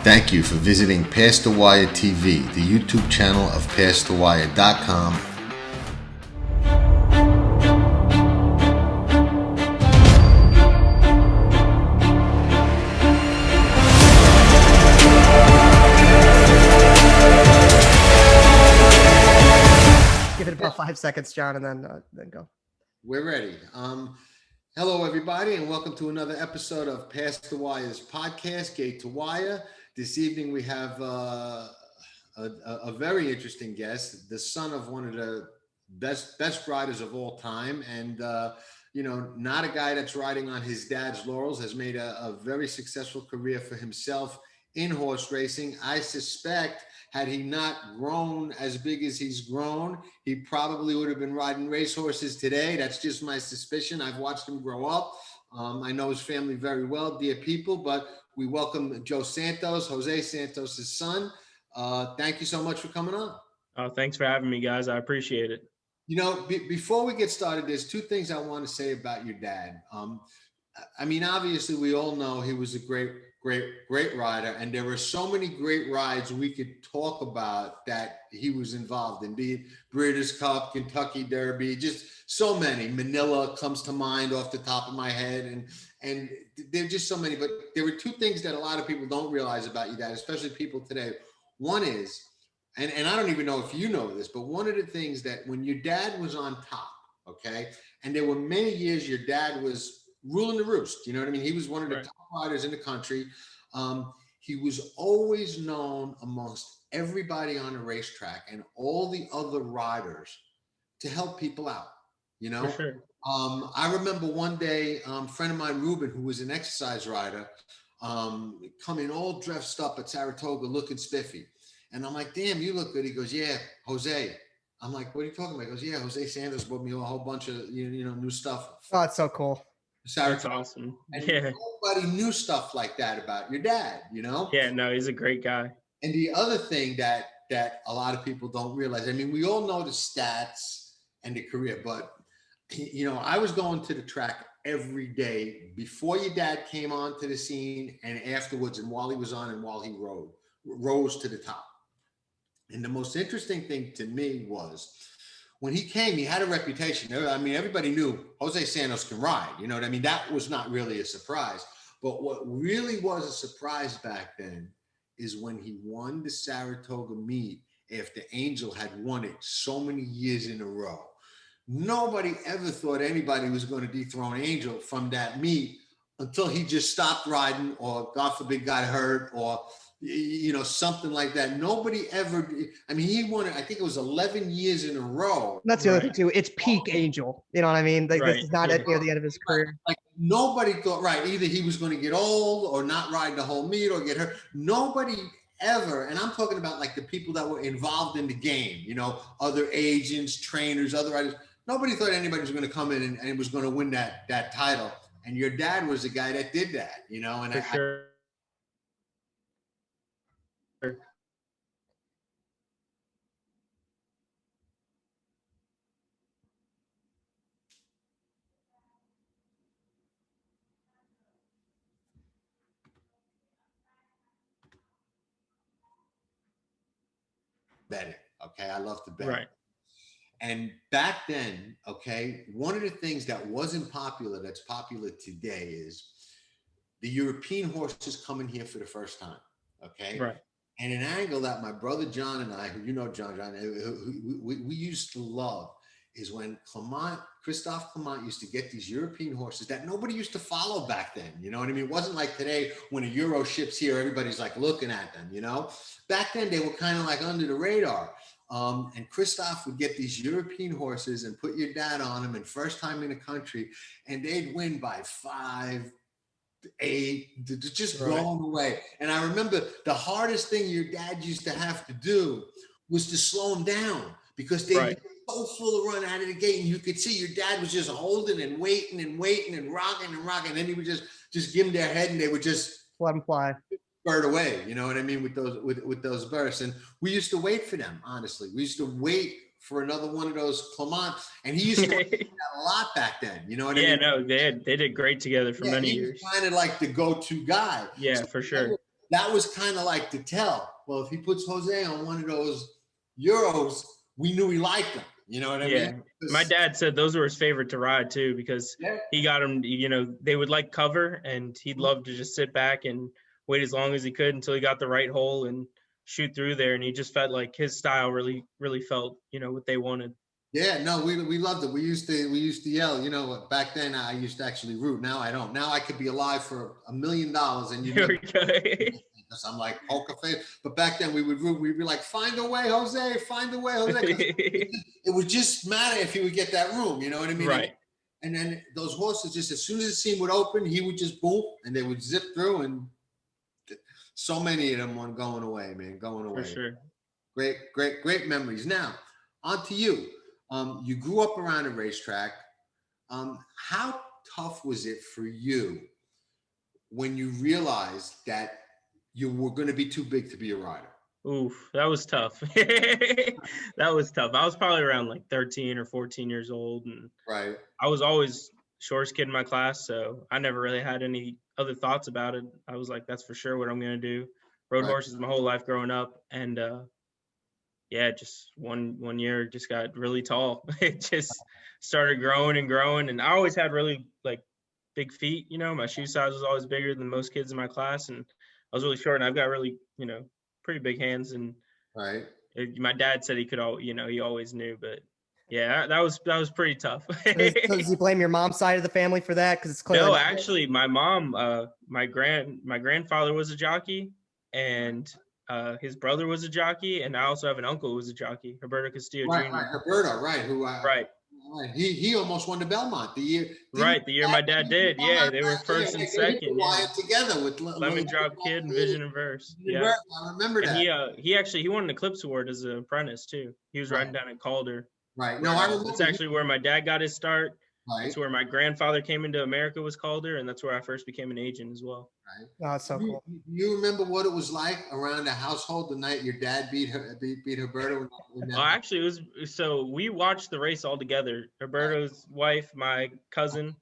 Thank you for visiting Past the Wire TV, the YouTube channel of PastTheWire.com. Give it about 5 seconds, John, and then go. We're ready. Hello, everybody, and welcome to another episode of Past the Wire's podcast, Gate to Wire. This evening we have a very interesting guest, the son of one of the best riders of all time, and not a guy that's riding on his dad's laurels. Has made a very successful career for himself in horse racing. I suspect, had he not grown as big as he's grown, he probably would have been riding racehorses today. That's just my suspicion. I've watched him grow up. I know his family very well, dear people, but we welcome Joe Santos, Jose Santos' son. Thank you so much for coming on. Oh, thanks for having me, guys. I appreciate it. You know, before we get started, there's two things I want to say about your dad. Obviously, we all know he was a great rider, and there were so many great rides we could talk about that he was involved in, be it Breeders' Cup, Kentucky Derby, just so many. Manila comes to mind off the top of my head, and there are just so many. But there were two things that a lot of people don't realize about your dad, especially people today. One is, and I don't even know if you know this, but one of the things that when your dad was on top, okay, and there were many years your dad was ruling the roost, you know what I mean? He was one of the top riders in the country. He was always known amongst everybody on the racetrack and all the other riders to help people out, you know? For sure. I remember one day, a friend of mine, Ruben, who was an exercise rider, coming all dressed up at Saratoga looking spiffy. And I'm like, damn, you look good. He goes, yeah, Jose. I'm like, what are you talking about? He goes, yeah, Jose Santos bought me a whole bunch of, new stuff. Oh, it's so cool. That's awesome. And yeah. nobody knew stuff like that about your dad, you know? Yeah, no, he's a great guy. And the other thing that a lot of people don't realize, we all know the stats and the career, but, I was going to the track every day before your dad came onto the scene and afterwards, and while he was on and while he rose to the top. And the most interesting thing to me was, when he came, he had a reputation. Everybody knew Jose Santos can ride. You know what I mean? That was not really a surprise. But what really was a surprise back then is when he won the Saratoga meet after Angel had won it so many years in a row. Nobody ever thought anybody was going to dethrone Angel from that meet until he just stopped riding, or God forbid got hurt, or something like that. Nobody ever, he won it, I think it was 11 years in a row. That's the other thing too. It's peak Angel. You know what I mean? Like, Right. This is not near the end of his career. Like, nobody thought, either he was going to get old or not ride the whole meet or get hurt. Nobody ever, and I'm talking about like the people that were involved in the game, other agents, trainers, other riders. Nobody thought anybody was going to come in and was going to win that title. And your dad was the guy that did that, and For sure. betting. Okay. I love to bet. Right. And back then, okay, one of the things that wasn't popular that's popular today is the European horses coming here for the first time. Okay. Right. And an angle that my brother John and I, who John, we used to love is when Christophe Clement used to get these European horses that nobody used to follow back then. You know what I mean? It wasn't like today when a Euro ship's here, everybody's like looking at them, Back then they were kind of like under the radar. And Christophe would get these European horses and put your dad on them, and first time in the country, and they'd win by 5, 8, just going away. And I remember the hardest thing your dad used to have to do was to slow them down, because they'd be so full of run out of the gate, and you could see your dad was just holding and waiting and rocking, and then he would just give them their head, and they would just let him fly. Bird away, you know what I mean, with those bursts. And we used to wait for them, honestly. We used to wait for another one of those Clement, and he used to win that a lot back then. You know what I mean? Yeah, no, they did great together for many years. Kind of like the go-to guy. Yeah, for sure. that was kind of like the tell. Well, if he puts Jose on one of those Euros, we knew he liked him. You know what I Yeah. mean? My dad said those were his favorite to ride too, because Yeah. he got them, they would like cover, and he'd love to just sit back and wait as long as he could until he got the right hole and shoot through there. And he just felt like his style really, really felt, what they wanted. Yeah, no, we loved it. We used to yell, back then I used to actually root. Now I don't. Now I could be alive for $1 million and you never, because I'm like poker face. But back then we would root. We'd be like, find a way, Jose, find a way, Jose. It would just matter if he would get that room. You know what I mean? Right. And then those horses, just as soon as the seam would open, he would just boom, and they would zip through. And so many of them were going away, man, going away. For sure. Great memories. Now, on to you. You grew up around a racetrack. How tough was it for you when you realized that you were going to be too big to be a rider? Oof, that was tough. That was tough. I was probably around like 13 or 14 years old, and right. I was always shortest kid in my class, so I never really had any other thoughts about it. I was like, that's for sure what I'm going to do. Rode horses my whole life growing up, and yeah, just one year just got really tall. It just started growing and growing, and I always had really like big feet. My shoe size was always bigger than most kids in my class, and I was really short, and I've got really pretty big hands. And right, my dad said he could he always knew, but yeah, that was pretty tough. So does he blame your mom's side of the family for that? Because it's clearly no, actually, my mom, my grandfather was a jockey, and his brother was a jockey, and I also have an uncle who was a jockey, Roberto Castillo Jr. Right, Roberto, right, who right. He almost won the Belmont the year. Right, the year my dad did. Yeah, they were first and second. Yeah. Together with Lemon Drop Kid and Vision and Verse. Yeah, I remember that. And he won an Eclipse Award as an apprentice too. He was riding down at Calder. Right. No, I remember. It's actually where my dad got his start. Right. It's where my grandfather came into America was Calder, and that's where I first became an agent as well. Right. Oh, that's so cool. You remember what it was like around the household the night your dad beat Roberto? Well, actually, it was so we watched the race all together. Roberto's wife, my cousin,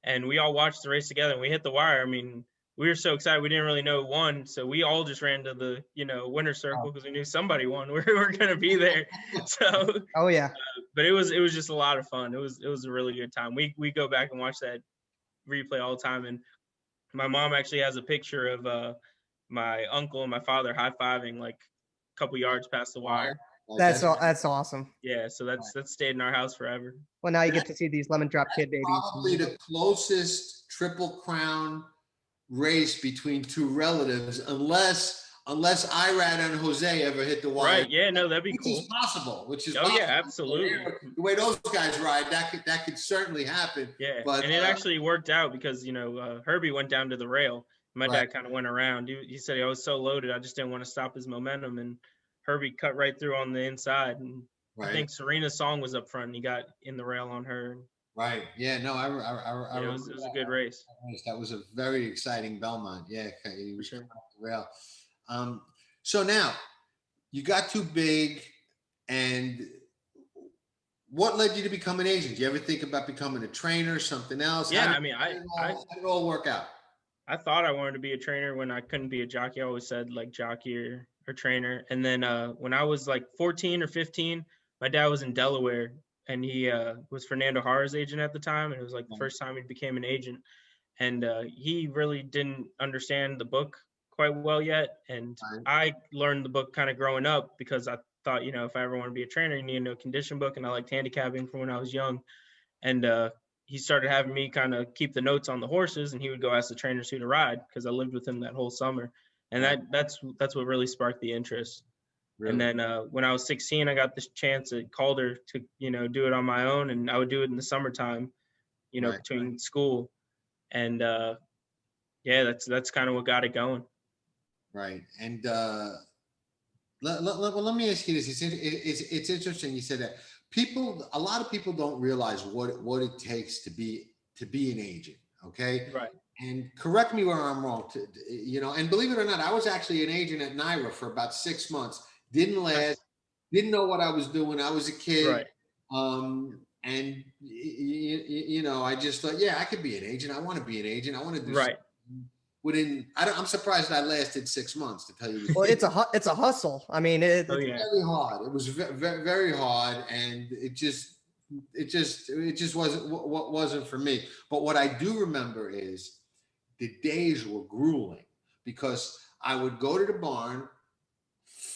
and we all watched the race together. And we hit the wire. I mean, we were so excited. We didn't really know who won, so we all just ran to the winner's circle because we knew somebody won. We were going to be there. So. Oh yeah. But it was just a lot of fun. It was a really good time. We go back and watch that replay all the time. And my mom actually has a picture of my uncle and my father high-fiving like a couple yards past the wire. That's awesome. Yeah, so that's stayed in our house forever. Well, now you get to see these Lemon Drop Kid babies. Probably the closest Triple Crown race between two relatives, unless Irad and Jose ever hit the wire. Right? Yeah, no, that'd be cool. Which is oh possible. Yeah, absolutely. The way those guys ride, that could certainly happen. Yeah, but, and it actually worked out because Herbie went down to the rail. My dad kind of went around. He said I was so loaded, I just didn't want to stop his momentum, and Herbie cut right through on the inside. And I think Serena's song was up front, and he got in the rail on her. Right. Yeah. No. It was a good race. That was a very exciting Belmont. Yeah. He was sure. off the rail. So now you got too big, and what led you to become an agent? Did you ever think about becoming a trainer, something else? Yeah. How did it all work out? I thought I wanted to be a trainer when I couldn't be a jockey. I always said like jockey or trainer. And then when I was like 14 or 15, my dad was in Delaware, and he was Fernando Hara's agent at the time. And it was like the first time he became an agent. And he really didn't understand the book quite well yet. And I learned the book kind of growing up because I thought, if I ever want to be a trainer, you need to know condition book. And I liked handicapping from when I was young. And he started having me kind of keep the notes on the horses, and he would go ask the trainers who to ride because I lived with him that whole summer. And that's what really sparked the interest. Really? And then when I was 16, I got this chance at Calder to, do it on my own. And I would do it in the summertime, between school. And that's kind of what got it going. Right. And let me ask you this. It's interesting. You said that a lot of people don't realize what it takes to be an agent. Okay. Right. And correct me where I'm wrong. And believe it or not, I was actually an agent at NYRA for about 6 months. Didn't last. Didn't know what I was doing. I was a kid. Right. And I just thought, yeah, I could be an agent. I want to be an agent. I want to do. Right. Something. I'm surprised I lasted 6 months, to tell you the Well, truth. it's a hustle. I mean, it's Oh yeah. Very hard. It was very, very hard, and it just wasn't for me. But what I do remember is the days were grueling because I would go to the barn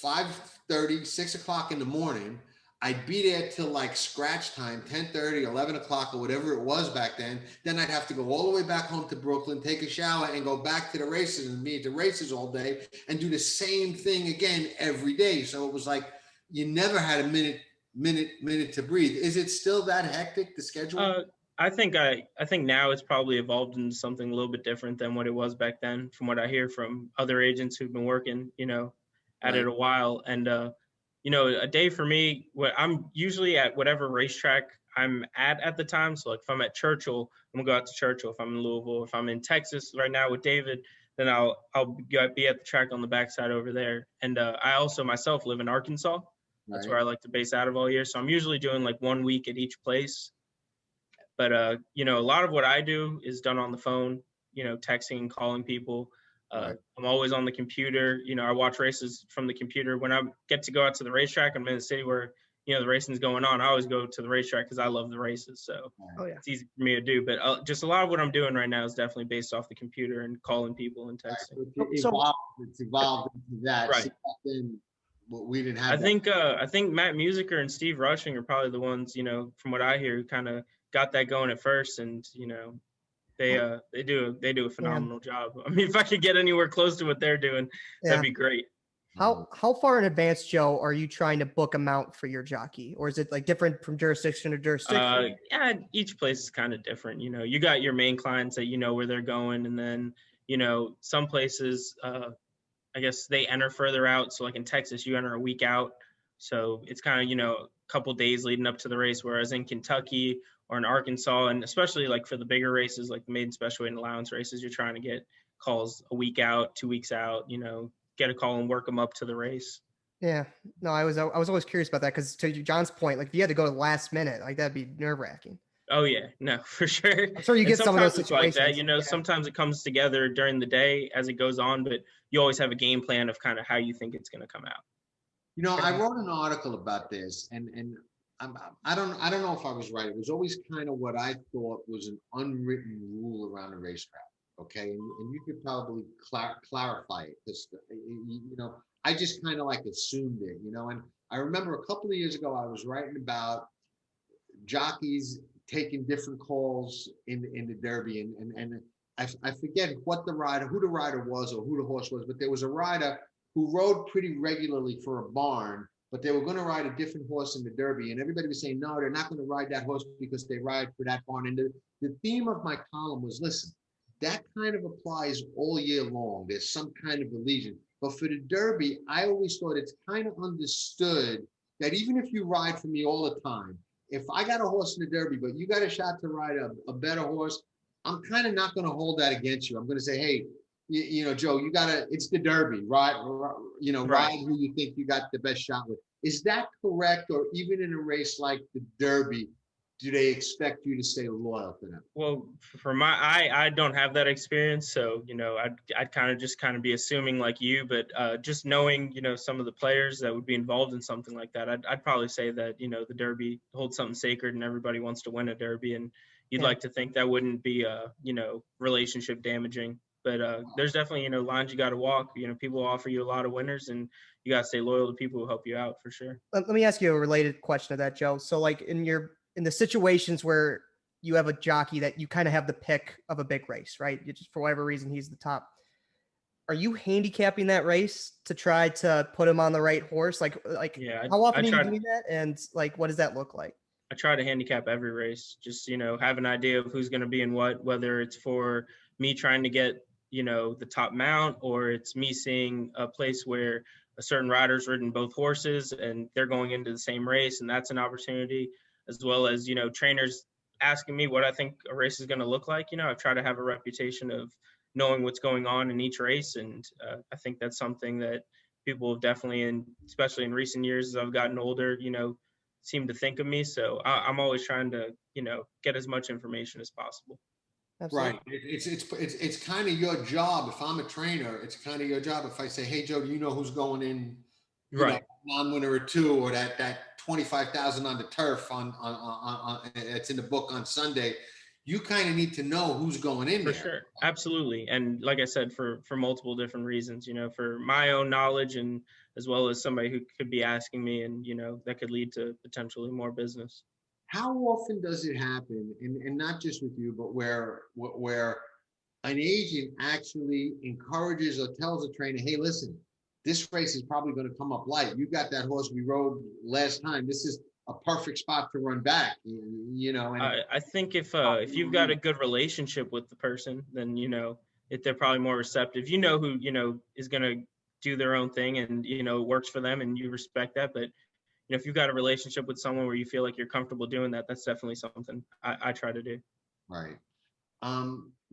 5:30, 6 o'clock in the morning. I'd be there till like scratch time, 10:30, 11 o'clock, or whatever it was back then. Then I'd have to go all the way back home to Brooklyn, take a shower, and go back to the races and be at the races all day and do the same thing again every day. So it was like you never had a minute to breathe. Is it still that hectic, the schedule? I think now it's probably evolved into something a little bit different than what it was back then, from what I hear from other agents who've been working, at it Right. a while. And a day for me, I'm usually at whatever racetrack I'm at the time. So like if I'm at Churchill, I'm gonna go out to Churchill. If I'm in Louisville, if I'm in Texas right now with David, then I'll be at the track on the backside over there. And I also myself live in Arkansas. That's Right. where I like to base out of all year. So I'm usually doing like 1 week at each place. But a lot of what I do is done on the phone, texting and calling people. Right. I'm always on the computer. I watch races from the computer. When I get to go out to the racetrack, I'm in a city where the racing's going on. I always go to the racetrack because I love the races. So oh yeah. it's easy for me to do. But just a lot of what I'm doing right now is definitely based off the computer and calling people and texting. So It's evolved into that. Right. See, back then, we didn't have I that. think Matt Musiker and Steve Rushing are probably the ones, from what I hear, who kind of got that going at first, and they do a phenomenal job. I mean, if I could get anywhere close to what they're doing, yeah. that'd be great. How far in advance, Joe, are you trying to book them out for your jockey, or is it like different from jurisdiction to jurisdiction? Yeah, each place is kind of different. You got your main clients that you know where they're going, and then some places, I guess they enter further out. So like in Texas, you enter a week out, so it's kind of a couple days leading up to the race. Whereas in Kentucky or in Arkansas, and especially like for the bigger races, like the maiden special weight and allowance races, you're trying to get calls a week out, 2 weeks out. Get a call and work them up to the race. Yeah, no, I was always curious about that because to John's point, like if you had to go to the last minute, like that'd be nerve wracking. Oh yeah, no, for sure. I'm sure you get some of those situations. Like that, sometimes it comes together during the day as it goes on, but you always have a game plan of kind of how you think it's going to come out. I wrote an article about this, and I don't know if I was right. It was always kind of what I thought was an unwritten rule around the racetrack. Okay, and you could probably clarify it because I just kind of like assumed it. And I remember a couple of years ago I was writing about jockeys taking different calls in the Derby, and I forget who the rider was or who the horse was, but there was a rider who rode pretty regularly for a barn, but they were going to ride a different horse in the Derby, and everybody was saying no, they're not going to ride that horse because they ride for that barn. And the theme of my column was, listen, that kind of applies all year long. There's some kind of allegiance, but for the Derby, I always thought it's kind of understood that even if you ride for me all the time, if I got a horse in the Derby, but you got a shot to ride a better horse, I'm kind of not going to hold that against you. I'm going to say, hey, Joe, it's the Derby, right? Ride who you think you got the best shot with. Is that correct? Or even in a race like the Derby, do they expect you to stay loyal to them? Well, I don't have that experience, so I'd kind of be assuming like you, but just knowing some of the players that would be involved in something like that, I'd probably say that the Derby holds something sacred, and everybody wants to win a Derby, and you'd like to think that wouldn't be relationship damaging. But there's definitely lines you got to walk. People offer you a lot of winners, and you got to stay loyal to people who help you out for sure. Let me ask you a related question to that, Joe. So like in the situations where you have a jockey that you kind of have the pick of a big race, right? You just, for whatever reason, he's the top. Are you handicapping that race to try to put him on the right horse? Yeah, how often are you doing that? And like, what does that look like? I try to handicap every race, just, have an idea of who's going to be in what, whether it's for me trying to get, the top mount, or it's me seeing a place where a certain rider's ridden both horses and they're going into the same race, and that's an opportunity, as well as, trainers asking me what I think a race is going to look like. I've tried to have a reputation of knowing what's going on in each race, and I think that's something that people have definitely, and especially in recent years as I've gotten older, seem to think of me. So I'm always trying to, get as much information as possible. Absolutely. Right. It's kind of your job. If I'm a trainer, it's kind of your job. If I say, "Hey Joe, do you know who's going in? You know, Right. non-winner or two, or that 25,000 on the turf on it's in the book on Sunday." You kind of need to know who's going in For there. sure. Absolutely. And like I said, for multiple different reasons, for my own knowledge and as well as somebody who could be asking me and, that could lead to potentially more business. How often does it happen, and not just with you, but where an agent actually encourages or tells a trainer, "Hey, listen, this race is probably going to come up light. You got that horse we rode last time. This is a perfect spot to run back." And I think if you've got a good relationship with the person, then if they're probably more receptive. Who is going to do their own thing and works for them, and you respect that. But if you've got a relationship with someone where you feel like you're comfortable doing that, that's definitely something I try to do. right.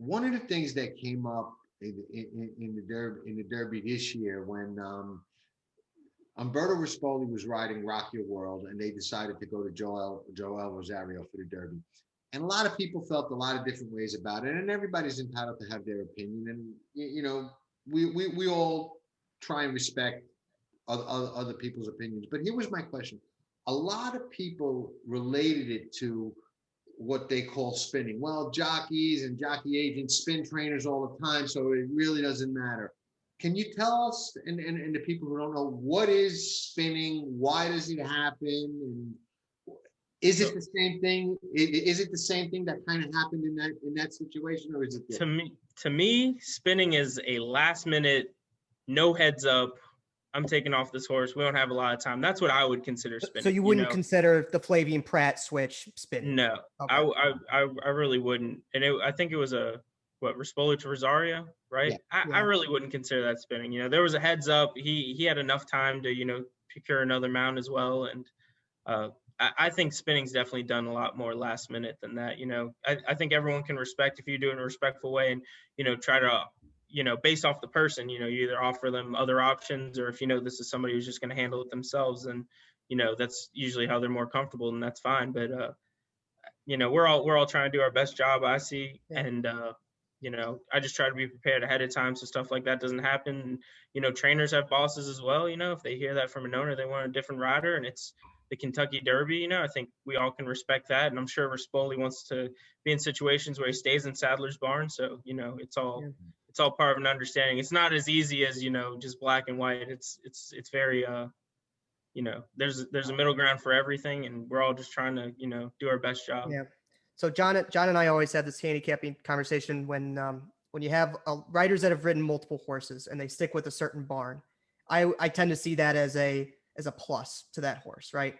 One of the things that came up in the Derby this year when Umberto Rispoli was riding Rock Your World, and they decided to go to Joel Rosario for the Derby. And a lot of people felt a lot of different ways about it, and everybody's entitled to have their opinion. And we all try and respect other people's opinions. But here was my question: a lot of people related it to what they call spinning. Well, jockeys and jockey agents spin trainers all the time, so it really doesn't matter. Can you tell us and the people who don't know, what is spinning? Why does it happen? And is it the same thing? Is it the same thing that kind of happened in that situation, or is it different? To me, spinning is a last minute, no heads up. I'm taking off this horse. We don't have a lot of time. That's what I would consider spinning. So you wouldn't consider the Flavian Pratt switch spinning? No, okay. I really wouldn't. And I think it was Rispoli to Rosario, right? Yeah. I really wouldn't consider that spinning. There was a heads up. He had enough time to procure another mount as well. And I think spinning's definitely done a lot more last minute than that. I think everyone can respect if you do it in a respectful way and try to based off the person, you either offer them other options, or if this is somebody who's just going to handle it themselves, and that's usually how they're more comfortable, and that's fine. But we're all trying to do our best job, I see. Yeah. And I just try to be prepared ahead of time so stuff like that doesn't happen. Trainers have bosses as well. If they hear that from an owner, they want a different rider, and it's the Kentucky Derby. I think we all can respect that, and I'm sure Rispoli wants to be in situations where he stays in Sadler's Barn. So it's all part of an understanding. It's not as easy as just black and white. It's very there's a middle ground for everything, and we're all just trying to do our best job. Yeah. So John and I always have this handicapping conversation when you have riders that have ridden multiple horses and they stick with a certain barn. I tend to see that as a plus to that horse, right?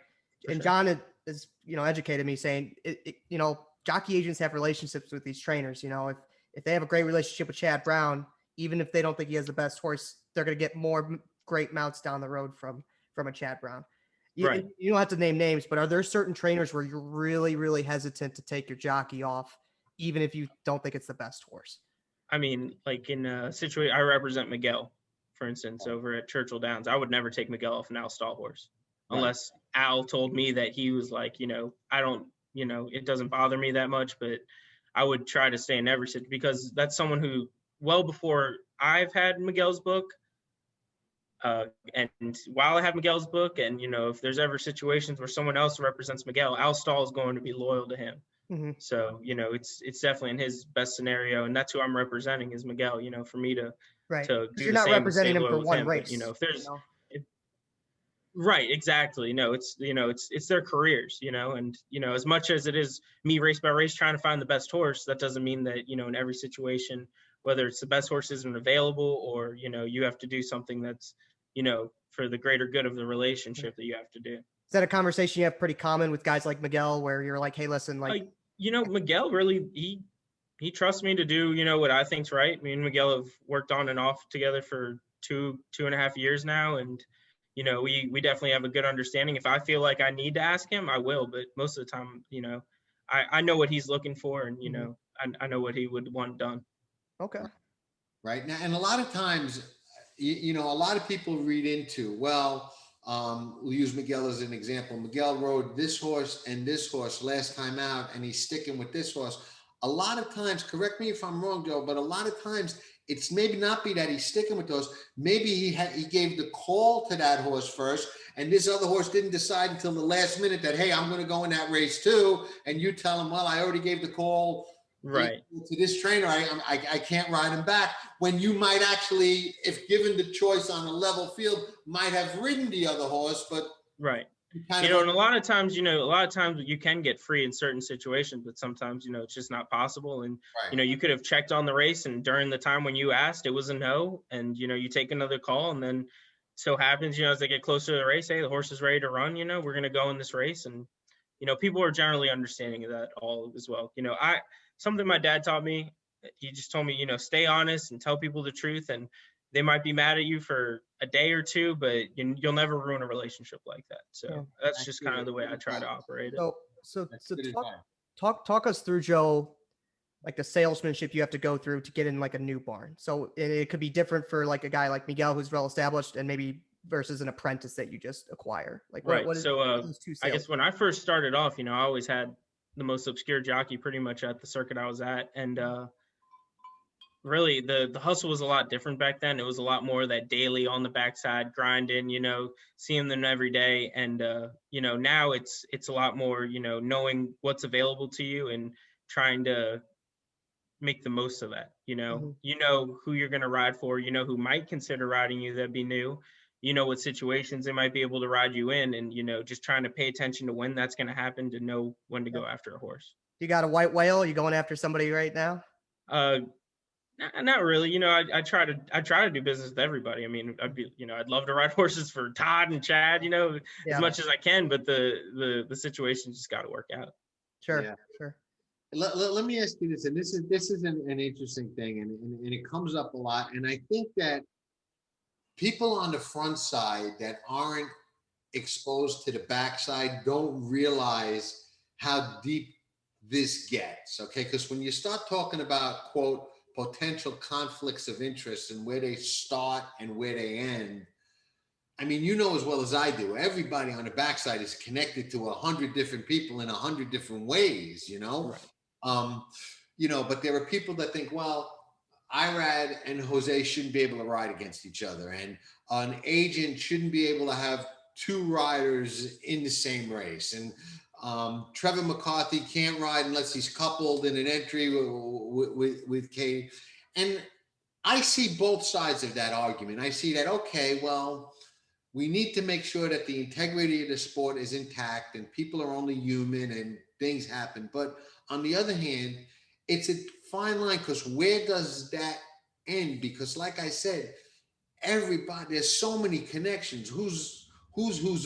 For and sure. John is educated me saying jockey agents have relationships with these trainers. If they have a great relationship with Chad Brown, even if they don't think he has the best horse, they're going to get more great mounts down the road from a Chad Brown. Right. You don't have to name names, but are there certain trainers where you're really, really hesitant to take your jockey off, even if you don't think it's the best horse? I mean, like in a situation, I represent Miguel, for instance, over at Churchill Downs. I would never take Miguel off an Al Stall horse, unless Al told me that he was like, I don't, it doesn't bother me that much, but I would try to stay in every situation, because that's someone who, well before I've had Miguel's book, and while I have Miguel's book, and if there's ever situations where someone else represents Miguel, Al Stall is going to be loyal to him. Mm-hmm. So it's definitely in his best scenario, and that's who I'm representing is Miguel. For me to do you're not representing him for one race. But, if there's right, exactly. No, it's their careers, and as much as it is me race by race trying to find the best horse, that doesn't mean that in every situation, whether it's the best horse isn't available, or you have to do something that's for the greater good of the relationship that you have to do. Is that a conversation you have pretty common with guys like Miguel, where you're like, hey, listen, like Miguel really he trusts me to do what I think's right. Me and Miguel have worked on and off together for 2.5 years now, and we definitely have a good understanding. If I feel like I need to ask him, I will, but most of the time, I know what he's looking for, and I know what he would want done. Okay. Right now, and a lot of times, a lot of people read into, well, we'll use Miguel as an example. Miguel rode this horse and this horse last time out, and he's sticking with this horse. a lot of times, correct me if I'm wrong, Joe, but a lot of times it's maybe not be that he's sticking with those. Maybe he gave the call to that horse first, and this other horse didn't decide until the last minute that, hey, I'm going to go in that race too. And you tell him, well, I already gave the call Right. to this trainer. I can't ride him back. When you might actually, if given the choice on a level field, might have ridden the other horse, but right. kind You of know, and a lot of times you can get free in certain situations, but sometimes, it's just not possible. And, right. You could have checked on the race, and during the time when you asked, it was a no. And, you take another call, and then so happens, as they get closer to the race, hey, the horse is ready to run, we're going to go in this race. And, people are generally understanding of that all as well. Something my dad taught me, he just told me, stay honest and tell people the truth. And they might be mad at you for a day or two, but you'll never ruin a relationship like that. So that's just kind of the way I try to operate it. So talk us through, Joe, like the salesmanship you have to go through to get in like a new barn. So it could be different for like a guy like Miguel who's well established, and maybe versus an apprentice that you just acquire. Like right. I guess when I first started off, I always had the most obscure jockey pretty much at the circuit I was at, and really the hustle was a lot different back then. It was a lot more that daily on the backside grinding, seeing them every day. And, now it's a lot more, knowing what's available to you and trying to make the most of that. Who you're going to ride for, who might consider riding you that'd be new, what situations they might be able to ride you in, and, just trying to pay attention to when that's going to happen to know when to go after a horse. You got a white whale? Are you going after somebody right now? Not really. I try to do business with everybody. I mean, I'd love to ride horses for Todd and Chad, as much as I can, but the situation just got to work out. Sure. Let me ask you this, and this is an interesting thing, and it comes up a lot. And I think that people on the front side that aren't exposed to the backside don't realize how deep this gets. Okay, because when you start talking about, quote, potential conflicts of interest and where they start and where they end, I mean, as well as I do, everybody on the backside is connected to 100 different people in 100 different ways, Right. But there are people that think, well, Irad and Jose shouldn't be able to ride against each other, and an agent shouldn't be able to have two riders in the same race, and Trevor McCarthy can't ride unless he's coupled in an entry with Katie. And I see both sides of that argument. I see that, okay, well, we need to make sure that the integrity of the sport is intact, and people are only human and things happen. But on the other hand, it's a fine line, because where does that end? Because like I said, everybody, there's so many connections. Who's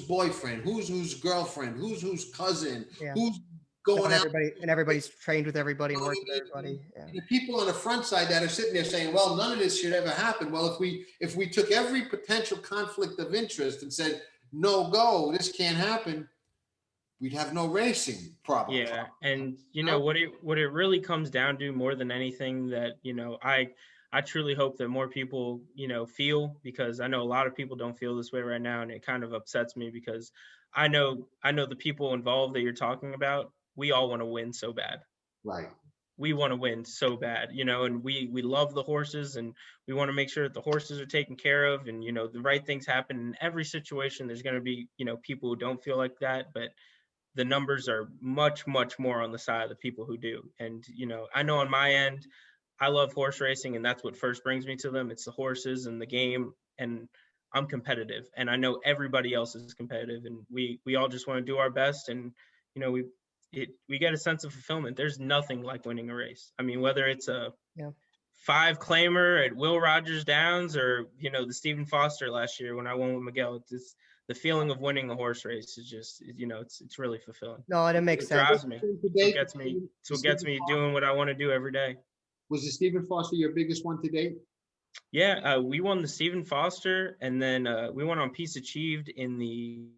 boyfriend, who's girlfriend, who's cousin, who's going out. Everybody's trained with everybody and works with everybody. Yeah. The people on the front side that are sitting there saying, well, none of this should ever happen. Well, if we took every potential conflict of interest and said, no go, this can't happen, we'd have no racing problem. Yeah. And what it really comes down to more than anything, that, I truly hope that more people, feel, because I know a lot of people don't feel this way right now. And it kind of upsets me, because I know the people involved that you're talking about, we all want to win so bad. Right. We want to win so bad, and we love the horses, and we want to make sure that the horses are taken care of, and, the right things happen in every situation. There's going to be, people who don't feel like that, but the numbers are much, much more on the side of the people who do. And, I know on my end, I love horse racing, and that's what first brings me to them. It's the horses and the game, and I'm competitive, and I know everybody else is competitive, and we all just want to do our best. And, we get a sense of fulfillment. There's nothing like winning a race. I mean, whether it's a 5-claimer at Will Rogers Downs, or, the Stephen Foster last year when I won with Miguel, it's the feeling of winning a horse race is just, it's really fulfilling. No, and it makes sense. Drives me. It's what gets me doing what I want to do every day. Was the Stephen Foster your biggest one to date? Yeah, we won the Stephen Foster, and then we won on Peace Achieved in the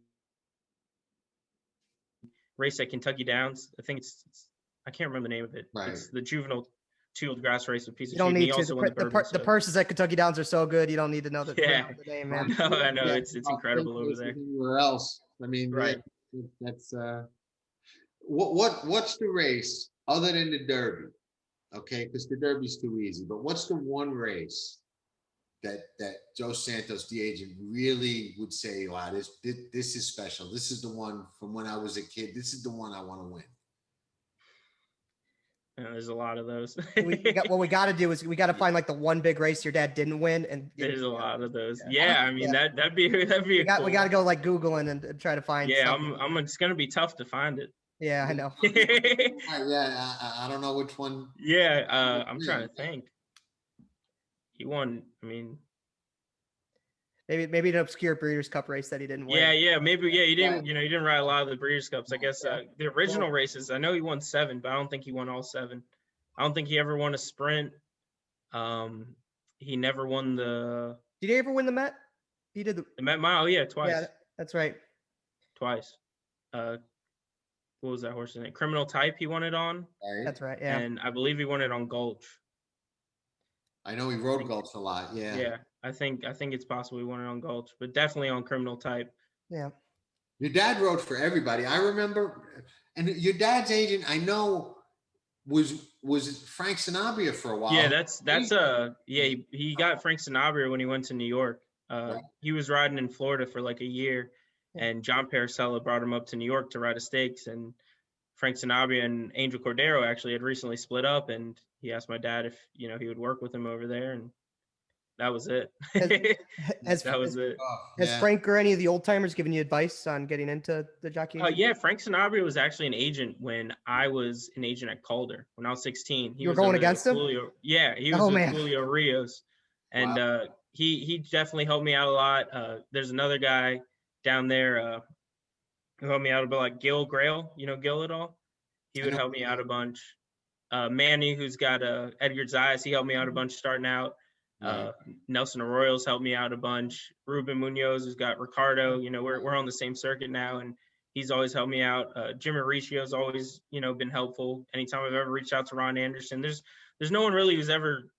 race at Kentucky Downs. I think it's I can't remember the name of it. Right. It's the juvenile two-wheeled grass race with Peace You don't need to. The purses at Kentucky Downs are so good. You don't need to know the name, man. No, I know it's incredible over there. Anywhere else? I mean, right. That's what's the race other than the Derby Okay, because the Derby's too easy. But what's the one race that Joe Santos, the agent, really would say, wow, this is special. This is the one from when I was a kid. This is the one I want to win. There's a lot of those. What we got to do is we got to find like the one big race your dad didn't win, and there's a lot of those. Yeah, I mean that'd be we got cool. we got to go like Googling and try to find. Yeah, something. it's gonna be tough to find it. Yeah, I know. Yeah, I don't know which one. Yeah, I'm trying to think. He won. I mean, maybe an obscure Breeders' Cup race that he didn't win. Yeah, maybe. Yeah, he didn't. He didn't ride a lot of the Breeders' Cups. I guess the original races. I know he won 7, but I don't think he won all 7. I don't think he ever won a sprint. He never won the. Did he ever win the Met? He did the Met Mile. Yeah, twice. Yeah, that's right. Twice. What was that horse's name? Criminal Type. He won it on. Right. That's right. Yeah. And I believe he won it on Gulch. I know he rode Gulch a lot. Yeah. Yeah, I think it's possible he won it on Gulch, but definitely on Criminal Type. Yeah. Your dad rode for everybody. I remember, and your dad's agent, I know, was Frank Sanabria for a while. Yeah, he got Frank Sanabria when he went to New York. Right. He was riding in Florida for like a year, and John Paracella brought him up to New York to ride a stakes, and Frank Sanabria and Angel Cordero actually had recently split up, and he asked my dad if he would work with him over there, and that was it. Has Frank or any of the old timers given you advice on getting into the jockey? Yeah, Frank Sanabria was actually an agent when I was an agent at Calder when I was 16. You were going against him? Yeah, he was with Julio Rios, and he definitely helped me out a lot. There's another guy down there who helped me out a bit, like Gil Grail. You know Gil at all? He would help me out a bunch. Manny, who's got Edgar Zayas, he helped me out a bunch starting out. Nelson Arroyo's helped me out a bunch. Ruben Munoz, who's got Ricardo. We're on the same circuit now, and he's always helped me out. Jim Mauricio's always been helpful. Anytime I've ever reached out to Ron Anderson, there's no one really who's ever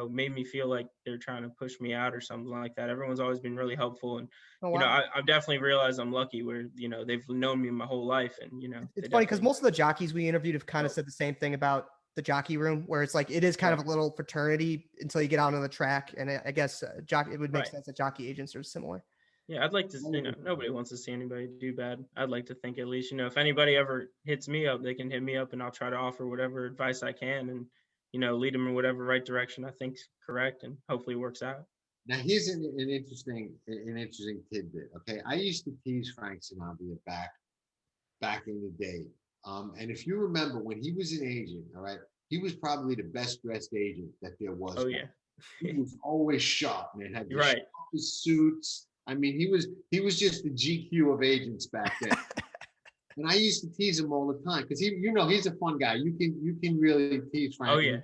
made me feel like they're trying to push me out or something like that. Everyone's always been really helpful, and I've definitely realized I'm lucky where they've known me my whole life, and it's funny because most of the jockeys we interviewed have kind of said the same thing about the jockey room, where it's like it is kind of a little fraternity until you get out on the track, and I guess it would make sense that jockey agents are similar. Yeah, I'd like to. Nobody wants to see anybody do bad. I'd like to think at least if anybody ever hits me up, they can hit me up, and I'll try to offer whatever advice I can, and lead them in whatever right direction I think's correct, and hopefully it works out. Now here's an interesting tidbit. Okay, I used to tease Frank Sanabria back in the day, and if you remember when he was an agent, all right, he was probably the best dressed agent that there was. Oh yeah, he was always sharp, man. Had the right sharpest suits. I mean, he was just the GQ of agents back then. And I used to tease him all the time because he's a fun guy. You can really tease Frank. Oh yeah.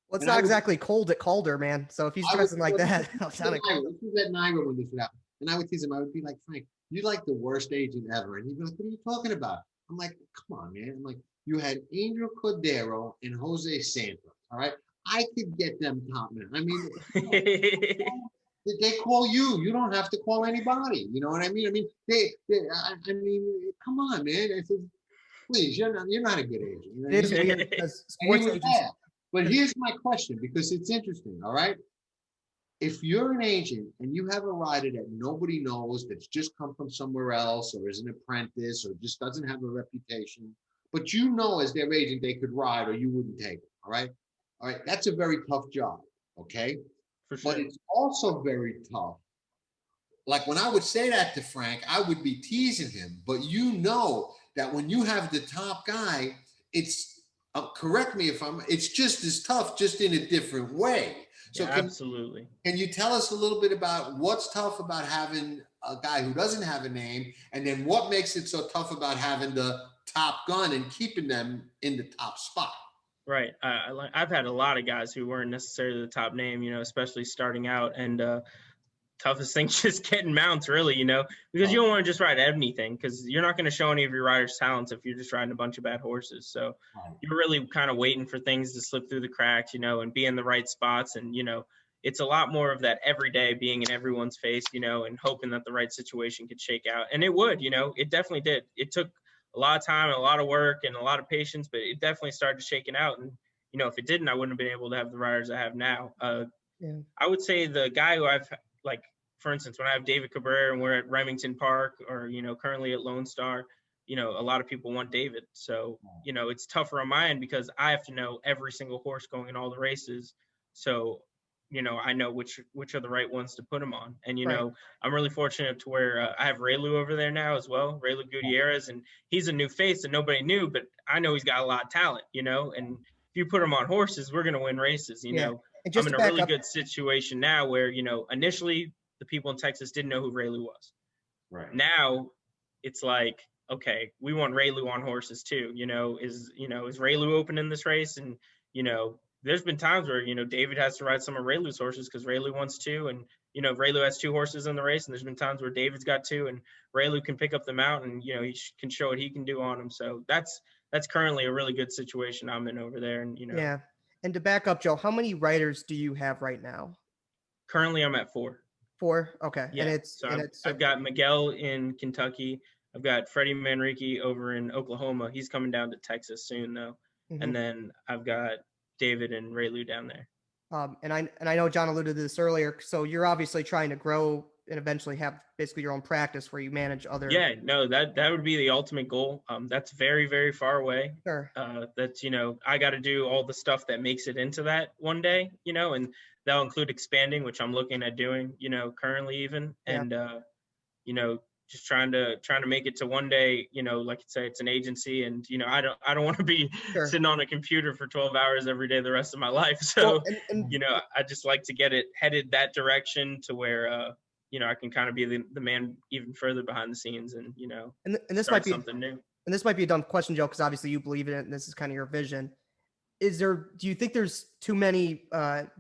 Well, it's not exactly cold at Calder, man. So if he's dressing like that, I'll sound This was at Niagara when this would happen. And I would tease him. I would be like, Frank, you're like the worst agent ever. And he'd be like, what are you talking about? I'm like, come on, man. I'm like, you had Angel Cordero and Jose Santos. All right. I could get them top men. I mean, they call you. You don't have to call anybody. You know what I mean? I mean, come on, man. I said, please, you're not a good agent. You know it is weird because sports agents. But here's my question, because it's interesting. All right. If you're an agent and you have a rider that nobody knows, that's just come from somewhere else, or is an apprentice, or just doesn't have a reputation, but as their agent they could ride, or you wouldn't take it. All right. That's a very tough job. Okay. For sure. But it's also very tough. Like when I would say that to Frank, I would be teasing him, but that when you have the top guy, it's correct me if it's just as tough, just in a different way. So absolutely. Can you tell us a little bit about what's tough about having a guy who doesn't have a name, and then what makes it so tough about having the top gun and keeping them in the top spot? Right. I've had a lot of guys who weren't necessarily the top name, especially starting out, and toughest thing just getting mounts, really, because you don't want to just ride anything, because you're not going to show any of your riders' talents if you're just riding a bunch of bad horses. So you're really kind of waiting for things to slip through the cracks, and be in the right spots. And, it's a lot more of that every day, being in everyone's face, and hoping that the right situation could shake out. And it would, it definitely did. It took a lot of time and a lot of work and a lot of patience, but it definitely started shaking out. And, if it didn't, I wouldn't have been able to have the riders I have now. Yeah. I would say the guy who I've, like, for instance, when I have David Cabrera and we're at Remington Park or, currently at Lone Star, a lot of people want David. So, it's tougher on my end because I have to know every single horse going in all the races. So, I know which are the right ones to put him on. And, Right. I'm really fortunate to where I have Raylu over there now as well, Raylu Gutierrez, and he's a new face that nobody knew, but I know he's got a lot of talent, and if you put him on horses, we're going to win races, Yeah. And I'm just in to a back really up, good situation now where, initially the people in Texas didn't know who Raylu was. Right. Now it's like, okay, we want Raylu on horses too. Is Raylu open in this race? And, there's been times where, David has to ride some of Raylu's horses because Raylu wants to. And, Raylu has 2 horses in the race. And there's been times where David's got 2 and Raylu can pick up the mount and, he can show what he can do on him. So that's currently a really good situation I'm in over there. And, yeah. And to back up, Joe, how many riders do you have right now? Currently I'm at 4. 4? Okay. Yeah. And I've got Miguel in Kentucky. I've got Freddie Manrique over in Oklahoma. He's coming down to Texas soon though. Mhm. And then I've got David and Raylu down there. And I know John alluded to this earlier. So you're obviously trying to grow and eventually have basically your own practice where you manage other. Yeah, no, that would be the ultimate goal. That's very, very far away. Sure. That's, I got to do all the stuff that makes it into that one day, and that'll include expanding, which I'm looking at doing, currently even. Yeah. And, just trying to make it to one day, like you say, it's an agency and, I don't want to be Sure. sitting on a computer for 12 hours every day the rest of my life. So, well, I just like to get it headed that direction to where, I can kind of be the man even further behind the scenes and, and this start might be something new. And this might be a dumb question, Joe, because obviously you believe in it and this is kind of your vision. Do you think there's too many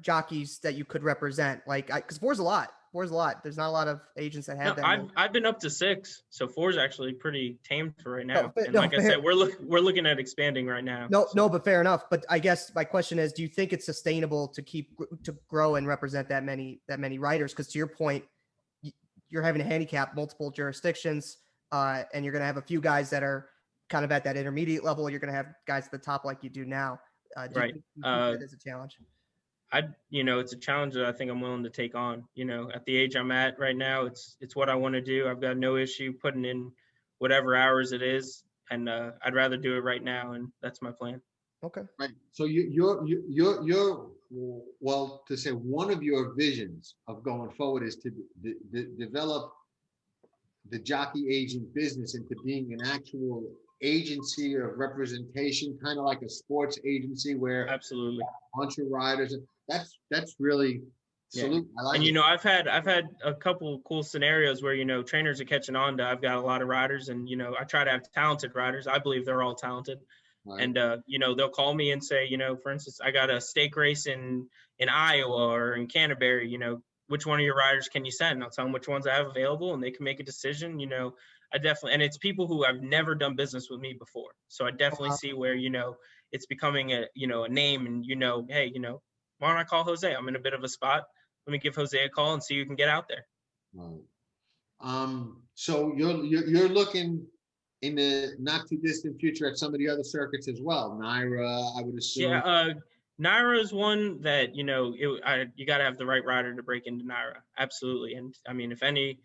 jockeys that you could represent? Like, because 4's a lot. 4's a lot. There's not a lot of agents that have that. I've been up to 6, so 4 is actually pretty tame for right now. No, and like I said, we're looking at expanding right now. No, but fair enough. But I guess my question is, do you think it's sustainable to grow and represent that many riders? Because to your point, you're having to handicap multiple jurisdictions, and you're going to have a few guys that are kind of at that intermediate level. You're going to have guys at the top like you do now. Right. You think that is a challenge? It's a challenge that I think I'm willing to take on. At the age I'm at right now, it's what I want to do. I've got no issue putting in whatever hours it is, and I'd rather do it right now, and that's my plan. Okay. Right. So you're well, to say one of your visions of going forward is to develop the jockey agent business into being an actual agency of representation, kind of like a sports agency where absolutely a bunch of riders. That's really salute. Yeah. I like and it. I've had a couple cool scenarios where trainers are catching on to. I've got a lot of riders, and I try to have talented riders. I believe they're all talented. Right. And they'll call me and say, for instance, I got a stake race in Iowa or in Canterbury. Which one of your riders can you send? And I'll tell them which ones I have available, and they can make a decision. I definitely, and it's people who have never done business with me before. So I definitely see where, it's becoming a name and, hey, why don't I call Jose? I'm in a bit of a spot. Let me give Jose a call and see who can get out there. Right. So you're looking in the not too distant future at some of the other circuits as well. Naira, I would assume. Yeah. Naira is one that, you got to have the right rider to break into Naira. Absolutely. And I mean, if any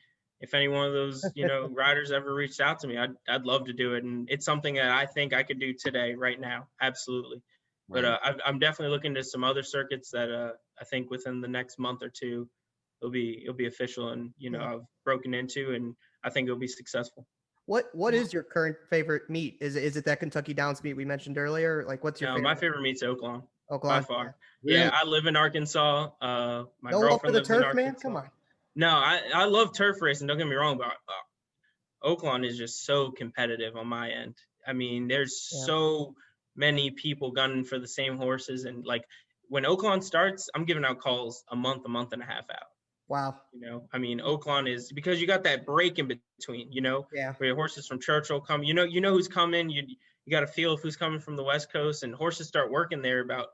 one of those, riders ever reached out to me, I'd love to do it. And it's something that I think I could do today, right now. Absolutely. Right. But I'm definitely looking to some other circuits that I think within the next month or two, it'll be official and, I've broken into, and I think it'll be successful. What is your current favorite meet? Is it that Kentucky Downs meet we mentioned earlier? Like, what's your favorite? My favorite meet's Oaklawn. Oaklawn, by far. Yeah. Yeah, I live in Arkansas. My no girlfriend love for the lives turf, in man. Arkansas. Come on. No, I love turf racing. Don't get me wrong, but Oaklawn is just so competitive on my end. I mean, there's so many people gunning for the same horses, and like when Oaklawn starts, I'm giving out calls a month and a half out. Wow. I mean, Oaklawn is because you got that break in between, where your horses from Churchill come, you know who's coming. You got to feel who's coming from the West Coast, and horses start working there about,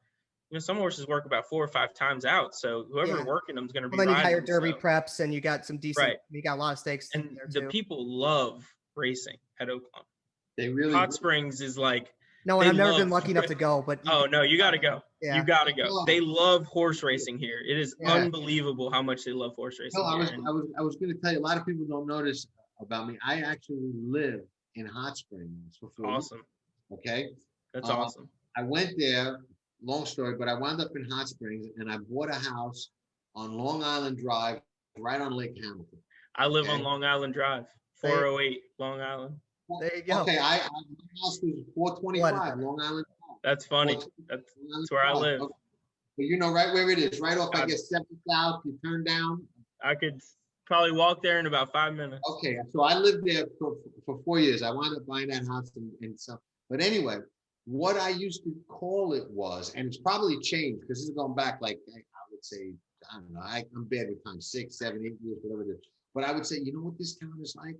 some horses work about 4 or 5 times out. So whoever's working them is going to be. Then you riding hire Derby so. preps, and you got some decent. Right. You got a lot of stakes. And there the too. people love racing at Oaklawn. They really. Hot Springs is like No, and They I've never been love- lucky enough to go, but Oh no, you gotta go. Yeah. You gotta go. Oh. They love horse racing here. It is Yeah. unbelievable how much they love horse racing. No, I here. was going to tell you, a lot of people don't know this about me. I actually live in Hot Springs for 4 years. Awesome. Okay. That's awesome. I went there, long story, but I wound up in Hot Springs and I bought a house on Long Island Drive, right on Lake Hamilton. I live Okay. on Long Island Drive, 408 Long Island. There you go. Okay, my house was 425 Long Island Drive. That's funny. That's where I live. Okay. But you know right where it is, right off, I guess, 7th South, you turn down. I could probably walk there in about 5 minutes. Okay, so I lived there for 4 years. I wound up buying that house and stuff. But anyway, what I used to call it was, and it's probably changed because this is going back like, I would say, I don't know, I'm bad with time, 6, 7, 8 years, whatever it is. But I would say, you know what this town is like?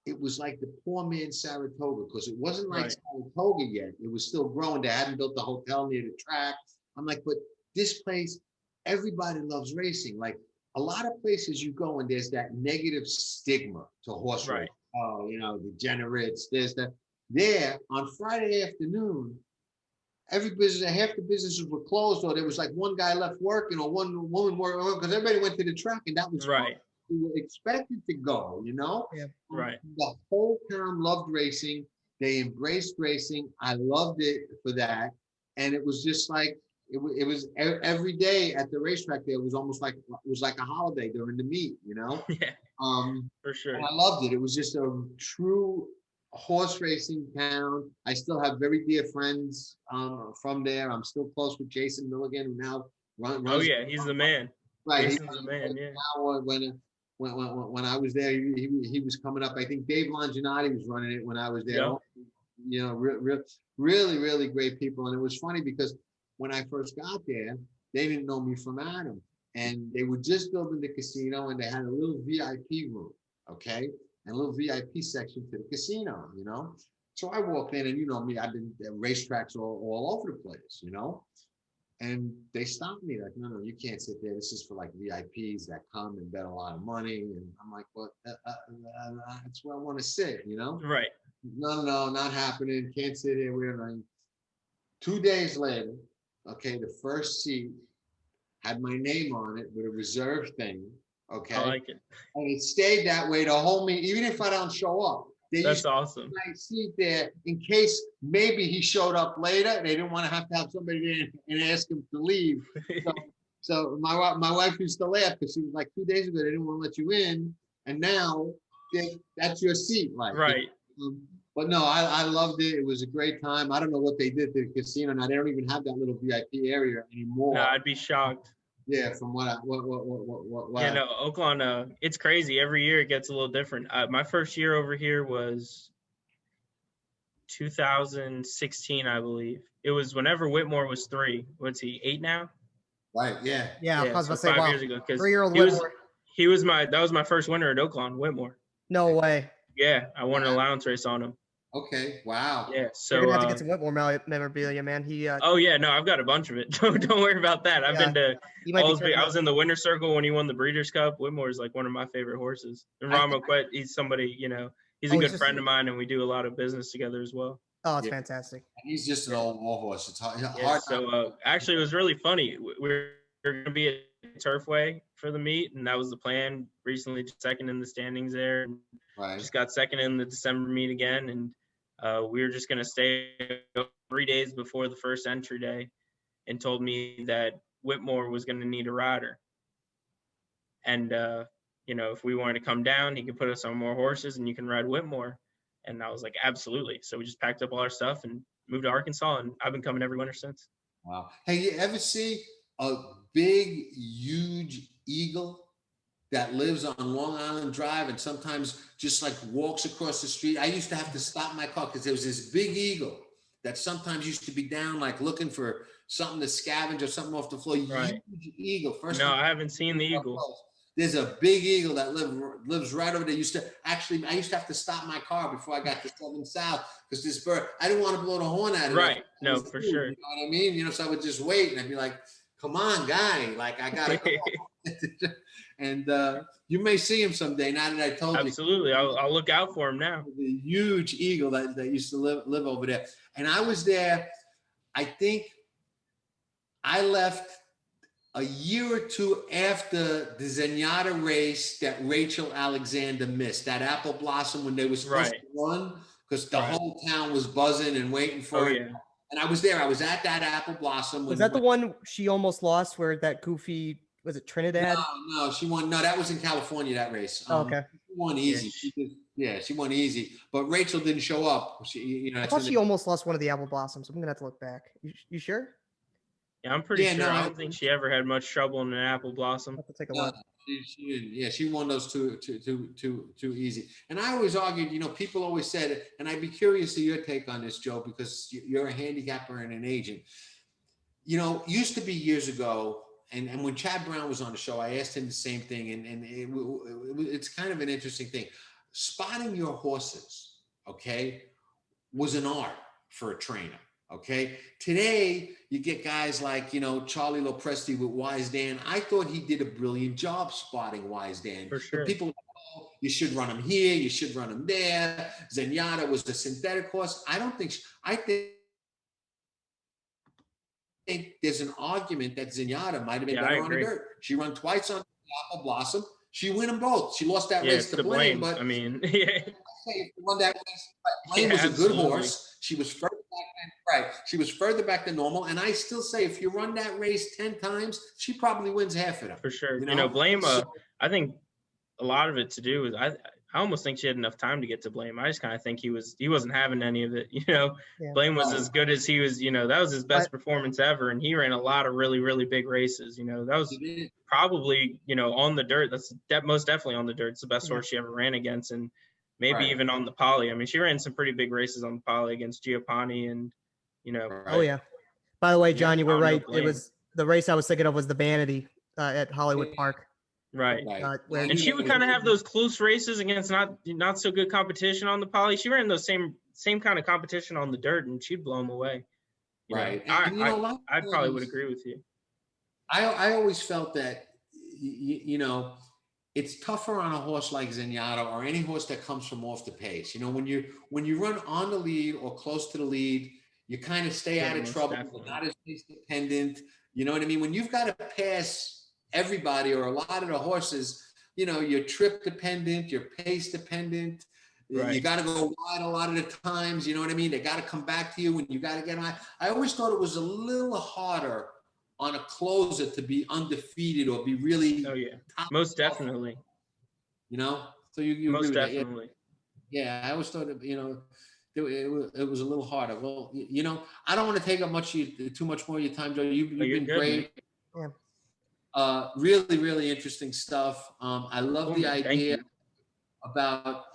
It was like the poor man's Saratoga, because it wasn't like Saratoga yet. It was still growing. They hadn't built the hotel near the track. I'm like, but this place, everybody loves racing. Like a lot of places you go and there's that negative stigma to horse racing. Oh, you know, degenerates, there's that. There on Friday afternoon, half the businesses were closed, or there was like one guy left working or one woman working, because everybody went to the track, and that was right. We were expected to go, you know? Yeah. Right. The whole town loved racing. They embraced racing. I loved it for that. And it was just like, it was every day at the racetrack there was almost like, it was like a holiday during the meet, you know? Yeah. For sure. And I loved it. It was just a true horse racing town. I still have very dear friends from there. I'm still close with Jason Milligan, who now runs. Oh yeah, he's the man. Right. Jason's the man, yeah. Now when I was there, he was coming up. I think Dave Longinotti was running it when I was there. Yep. You know, really, really great people. And it was funny because when I first got there, they didn't know me from Adam. And they were just building the casino, and they had a little VIP room, okay? And a little VIP section to the casino, you know? So I walked in, and you know me, I've been at racetracks all over the place, you know? And they stopped me like, no, you can't sit there. This is for like VIPs that come and bet a lot of money. And I'm like, well, that's where I want to sit, you know? Right. No, not happening. Can't sit here. We're like 2 days later, okay, the first seat had my name on it with a reserve thing, okay? I like it. And it stayed that way the whole meet, even if I don't show up. That's awesome. I seat there in case maybe he showed up later. They didn't want to have somebody there and ask him to leave. So my wife used to laugh because she was like, 2 days ago they didn't want to let you in, and now that's your seat, like right. But no, I loved it. It was a great time. I don't know what they did to the casino now. They don't even have that little VIP area anymore. No, I'd be shocked. Yeah, from what Yeah, no, Oaklawn, it's crazy. Every year it gets a little different. My first year over here was 2016, I believe. It was whenever Whitmore was 3. What's he, 8 now? Right, yeah. Yeah, I was so about to say, 5 wow. years ago. 3-year-old Whitmore. Whitmore. That was my first winner at Oaklawn, Whitmore. No way. Yeah, I won an allowance race on him. Okay, wow. Yeah, so you're gonna have to get some Whitmore memorabilia, man. He. Oh yeah, no, I've got a bunch of it. Don't worry about that. I've been to. I was in the winner's circle when he won the Breeders' Cup. Whitmore is like one of my favorite horses. And Ron McQuett, he's somebody, you know, he's a good friend of mine, and we do a lot of business together as well. Oh, it's fantastic. He's just an old war horse. It's hard. Yeah, so actually, it was really funny. We're going to be at Turfway for the meet, and that was the plan. Recently, second in the standings there. And just got second in the December meet again, and we were just going to stay 3 days before the first entry day, and told me that Whitmore was going to need a rider. And, you know, if we wanted to come down, he could put us on more horses and you can ride Whitmore. And I was like, absolutely. So we just packed up all our stuff and moved to Arkansas, and I've been coming every winter since. Wow. Hey, you ever see a big, huge eagle that lives on Long Island Drive and sometimes just like walks across the street? I used to have to stop my car because there was this big eagle that sometimes used to be down like looking for something to scavenge or something off the floor. Right. Huge eagle. No, I haven't seen the eagle. There's a big eagle that lives right over there. I used to have to stop my car before I got to 7th South because this bird, I didn't want to blow the horn at it. Right. No, for sure. You know what I mean? You know, so I would just wait and I'd be like, come on, guy. Like, I got to go. And you may see him someday. Now that I told you, Absolutely, I'll look out for him now. the huge eagle that used to live over there. And I was there. I think I left a year or two after the Zenyatta race that Rachel Alexander missed, that apple blossom when they were supposed to run, because the whole town was buzzing and waiting for it. Yeah. And I was there. I was at that apple blossom. Was that the one she almost lost where that goofy, was it Trinidad? No, she won. No, that was in California, that race. Okay. She won easy. She won easy. But Rachel didn't show up. I thought she almost lost one of the apple blossoms. I'm going to have to look back. You sure? Yeah, I'm pretty sure. I don't think she ever had much trouble in an apple blossom. I'll have to take a look. She won those two easy. And I always argued, people always said, and I'd be curious to your take on this, Joe, because you're a handicapper and an agent. Used to be years ago, and when Chad Brown was on the show, I asked him the same thing, and it's kind of an interesting thing. Spotting your horses, okay, was an art for a trainer. Okay. Today, you get guys like, Charlie Lopresti with Wise Dan. I thought he did a brilliant job spotting Wise Dan. For sure. But people, you should run him here. You should run him there. Zenyatta was the synthetic horse. I think there's an argument that Zenyatta might have been better on the dirt. She ran twice on the apple blossom. She win them both. She lost that race to Blame. But I mean, won that race. Blame was a good horse. She was further back than She was further back than normal. And I still say, if you run that race 10 times, she probably wins half of them. For sure. Blame. I think a lot of it to do with I almost think she had enough time to get to Blame. I just kind of think he wasn't having any of it. Blame was as good as he was. That was his best performance ever, and he ran a lot of really, really big races. That was probably on the dirt. That's most definitely on the dirt. It's the best horse she ever ran against, and maybe even on the poly. I mean, she ran some pretty big races on the poly against Giappani, and Oh yeah. By the way, John, you were right. It was the race I was thinking of was the Vanity at Hollywood Park. Right. And she would kind of have those close races against not so good competition on the poly. She ran those same kind of competition on the dirt, and she'd blow them away. Right. I probably would agree with you. I always felt that it's tougher on a horse like Zenyatta or any horse that comes from off the pace. When you run on the lead or close to the lead, you kind of stay out of trouble. You're not as pace dependent. You know what I mean? When you've got to pass everybody or a lot of the horses, you're trip dependent, you're pace dependent. Right. You got to go wide a lot of the times. You know what I mean? They got to come back to you, and you got to get on. I always thought it was a little harder on a closer to be undefeated or be really. Oh yeah, most definitely. So you most definitely. Yeah, I always thought it was a little harder. Well, I don't want to take up too much more of your time, Joe. You've been great. Yeah. Really, really interesting stuff. I love the idea about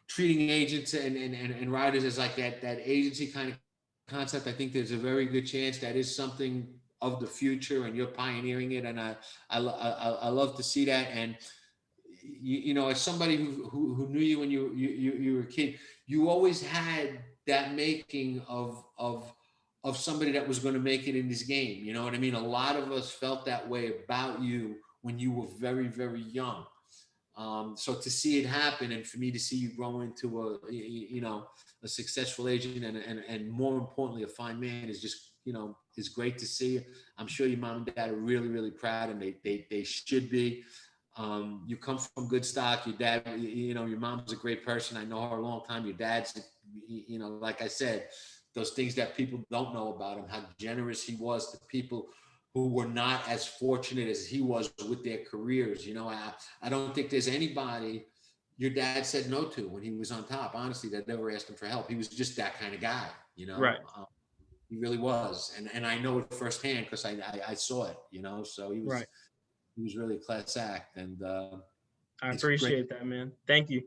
treating agents and riders as like that agency kind of concept. I think there's a very good chance that is something of the future, and you're pioneering it. And I love to see that. And as somebody who knew you when you were a kid, you always had that making of somebody that was going to make it in this game. You know what I mean? A lot of us felt that way about you when you were very, very young. So to see it happen, and for me to see you grow into a successful agent and more importantly, a fine man is just, is great to see. I'm sure your mom and dad are really, really proud, and they should be. You come from good stock. Your dad, your mom's a great person. I know her a long time. Your dad's, like I said, those things that people don't know about him, how generous he was to people who were not as fortunate as he was with their careers. I don't think there's anybody your dad said no to when he was on top, honestly, that never asked him for help. He was just that kind of guy, Right. He really was. And I know it firsthand because I saw it, so he was, right. He was really a class act. And I appreciate that, man. Thank you.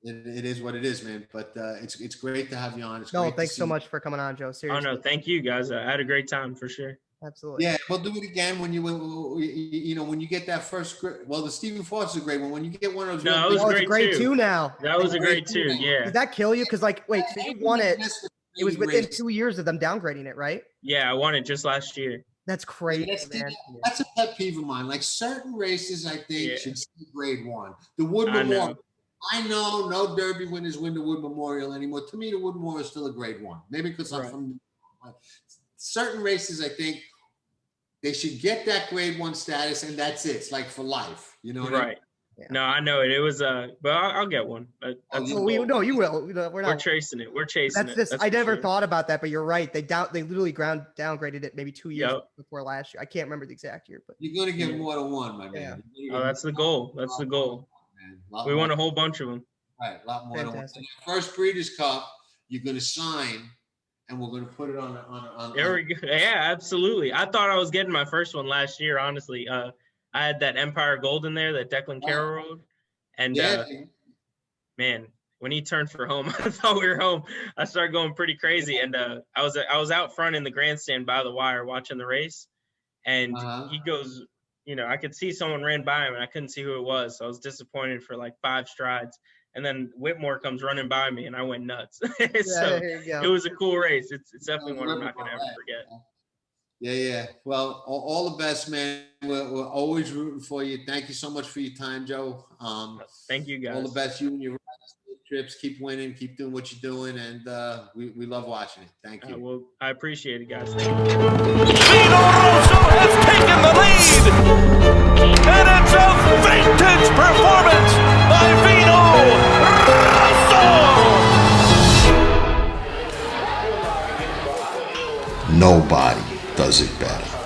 It is what it is, man. But it's great to have you on. Thanks so much for coming on, Joe. Seriously. Oh no, thank you guys. I had a great time for sure. Absolutely. Yeah, we'll do it again when you get that first. Well, the Stephen Foss is a great one. When you get one of those. No, it was great too. Now that was a great too. Yeah. Did that kill you? Because so you won it. It was within 2 years of them downgrading it, right? Yeah, I won it just last year. That's crazy, man. That's a pet peeve of mine. Like certain races, I think should see grade 1. The Wood I Memorial. know. I know no Derby winners win the Wood Memorial anymore. To me, the Wood Memorial is still a grade 1. Maybe because I'm from certain races, I think they should get that grade 1 status, and that's it. It's like for life. You know what I mean? Yeah. No, I know it. It was but I'll get one. You will. We're tracing it. We're chasing it. I never thought about that, but you're right. They literally downgraded it maybe 2 years before last year. I can't remember the exact year, but you're gonna get more than one, my man. Oh, that's the goal. That's the goal. We won a whole bunch of them. Right, a lot more than one. First Breeders' Cup, you're gonna sign, and we're gonna put it on. There we go. Yeah, absolutely. I thought I was getting my first one last year. Honestly, I had that Empire Gold in there that Declan Carroll rode, and man, when he turned for home, I thought we were home. I started going pretty crazy, and I was out front in the grandstand by the wire watching the race, and he goes, I could see someone ran by him, and I couldn't see who it was, so I was disappointed for like 5 strides, and then Whitmore comes running by me, and I went nuts. So it was a cool race. It's definitely one I'm not gonna ever forget. Yeah. Well, all the best, man. We're always rooting for you. Thank you so much for your time, Joe. Thank you, guys. All the best, you and your trips. Keep winning. Keep doing what you're doing, and we love watching it. Thank you. Well, I appreciate it, guys. Thank you. Vino Rosso has taken the lead, and it's a vintage performance by Vino Rosso. Nobody does it better.